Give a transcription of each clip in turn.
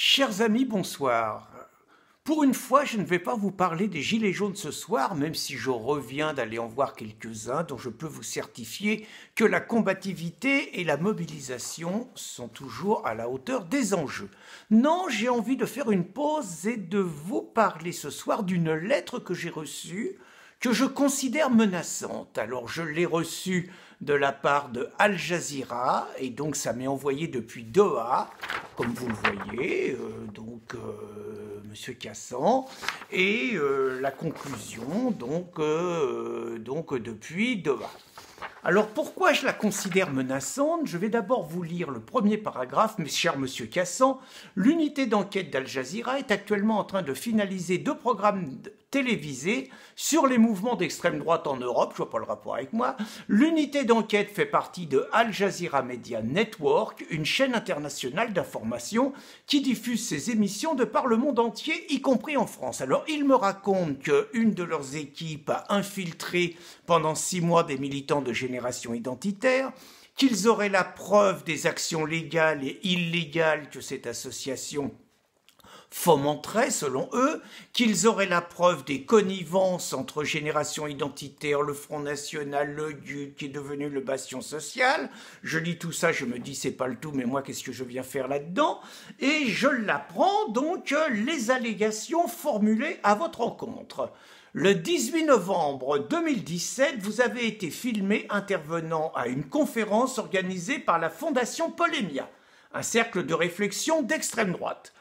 Chers amis, bonsoir. Pour une fois, je ne vais pas vous parler des Gilets jaunes ce soir, même si je reviens d'aller en voir quelques-uns dont je peux vous certifier que la combativité et la mobilisation sont toujours à la hauteur des enjeux. Non, j'ai envie de faire une pause et de vous parler ce soir d'une lettre que j'ai reçue, que je considère menaçante. Alors, je l'ai reçue de la part de Al Jazeera, et donc ça m'est envoyé depuis Doha, comme vous le voyez, Monsieur Cassan, et la conclusion, depuis Doha. Alors pourquoi je la considère menaçante? Je vais d'abord vous lire le premier paragraphe, mes chers Monsieur Cassan. L'unité d'enquête d'Al Jazeera est actuellement en train de finaliser 2 programmes télévisés sur les mouvements d'extrême droite en Europe. Je vois pas le rapport avec moi. L'unité d'enquête fait partie de Al Jazeera Media Network, une chaîne internationale d'information qui diffuse ses émissions de par le monde entier, y compris en France. Alors il me raconte qu'une de leurs équipes a infiltré pendant 6 mois des militants de Génération Identitaire, qu'ils auraient la preuve des actions légales et illégales que cette association fomenterait, selon eux, qu'ils auraient la preuve des connivences entre Génération Identitaire, le Front National, le GUD, qui est devenu le Bastion Social. Je lis tout ça, je me dis, c'est pas le tout, mais moi, qu'est-ce que je viens faire là-dedans? Et je l'apprends, donc, les allégations formulées à votre encontre. Le 18 novembre 2017, vous avez été filmé intervenant à une conférence organisée par la Fondation Polémia, un cercle de réflexion d'extrême droite.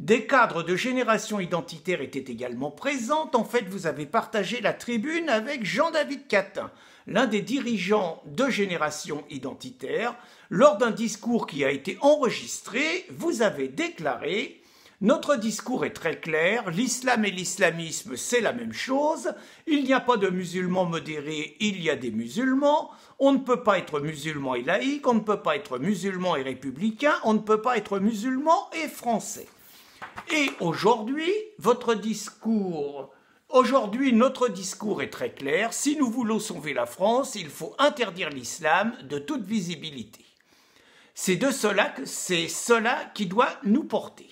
Des cadres de Génération Identitaire étaient également présents. En fait, vous avez partagé la tribune avec Jean-David Catin, l'un des dirigeants de Génération Identitaire. Lors d'un discours qui a été enregistré, vous avez déclaré: notre discours est très clair, l'islam et l'islamisme, c'est la même chose. Il n'y a pas de musulmans modérés, il y a des musulmans. On ne peut pas être musulman et laïque, on ne peut pas être musulman et républicain, on ne peut pas être musulman et français. Et aujourd'hui, notre discours est très clair. Si nous voulons sauver la France, il faut interdire l'islam de toute visibilité. C'est cela qui doit nous porter.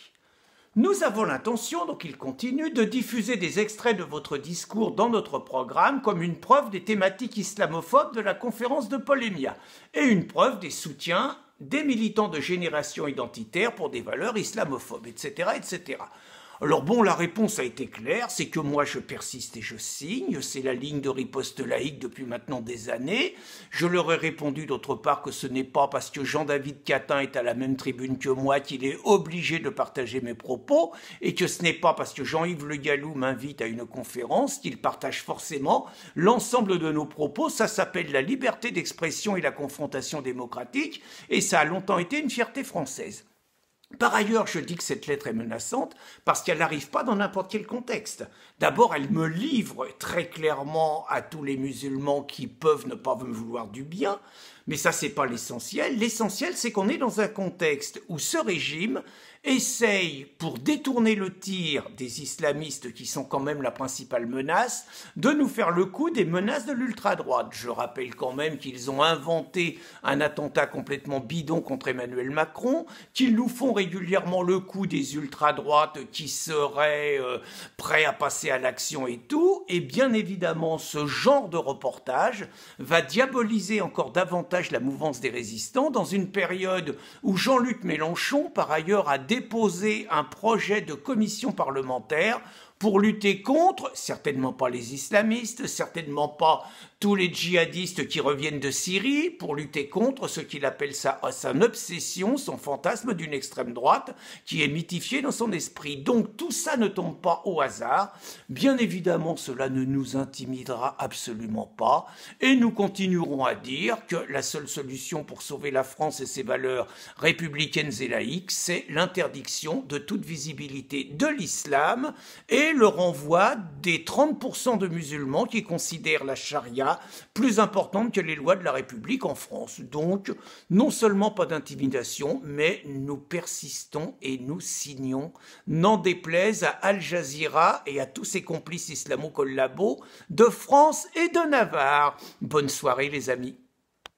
Nous avons l'intention, donc il continue, de diffuser des extraits de votre discours dans notre programme comme une preuve des thématiques islamophobes de la conférence de Polémia et une preuve des soutiens des militants de Génération Identitaire pour des valeurs islamophobes, etc., etc. Alors bon, la réponse a été claire, c'est que moi je persiste et je signe, c'est la ligne de riposte laïque depuis maintenant des années. Je leur ai répondu d'autre part que ce n'est pas parce que Jean-David Catin est à la même tribune que moi qu'il est obligé de partager mes propos, et que ce n'est pas parce que Jean-Yves Le Gallou m'invite à une conférence qu'il partage forcément l'ensemble de nos propos. Ça s'appelle la liberté d'expression et la confrontation démocratique, et ça a longtemps été une fierté française. Par ailleurs, je dis que cette lettre est menaçante parce qu'elle n'arrive pas dans n'importe quel contexte. D'abord, elle me livre très clairement à tous les musulmans qui peuvent ne pas me vouloir du bien, mais ça, c'est pas l'essentiel. L'essentiel, c'est qu'on est dans un contexte où ce régime essaye, pour détourner le tir des islamistes qui sont quand même la principale menace, de nous faire le coup des menaces de l'ultra-droite. Je rappelle quand même qu'ils ont inventé un attentat complètement bidon contre Emmanuel Macron, qu'ils nous font régulièrement le coup des ultra-droites qui seraient prêts à passer à l'action et tout, et bien évidemment ce genre de reportage va diaboliser encore davantage la mouvance des résistants dans une période où Jean-Luc Mélenchon, par ailleurs, a déposé un projet de commission parlementaire pour lutter contre, certainement pas les islamistes, certainement pas tous les djihadistes qui reviennent de Syrie, pour lutter contre ce qu'il appelle son obsession, son fantasme d'une extrême droite qui est mythifié dans son esprit. Donc tout ça ne tombe pas au hasard. Bien évidemment, cela ne nous intimidera absolument pas, et nous continuerons à dire que la seule solution pour sauver la France et ses valeurs républicaines et laïques, c'est l'interdiction de toute visibilité de l'islam et le renvoi des 30% de musulmans qui considèrent la charia plus importante que les lois de la République en France. Donc, non seulement pas d'intimidation, mais nous persistons et nous signons, n'en déplaise à Al Jazeera et à tous ses complices islamo-collabos de France et de Navarre. Bonne soirée les amis.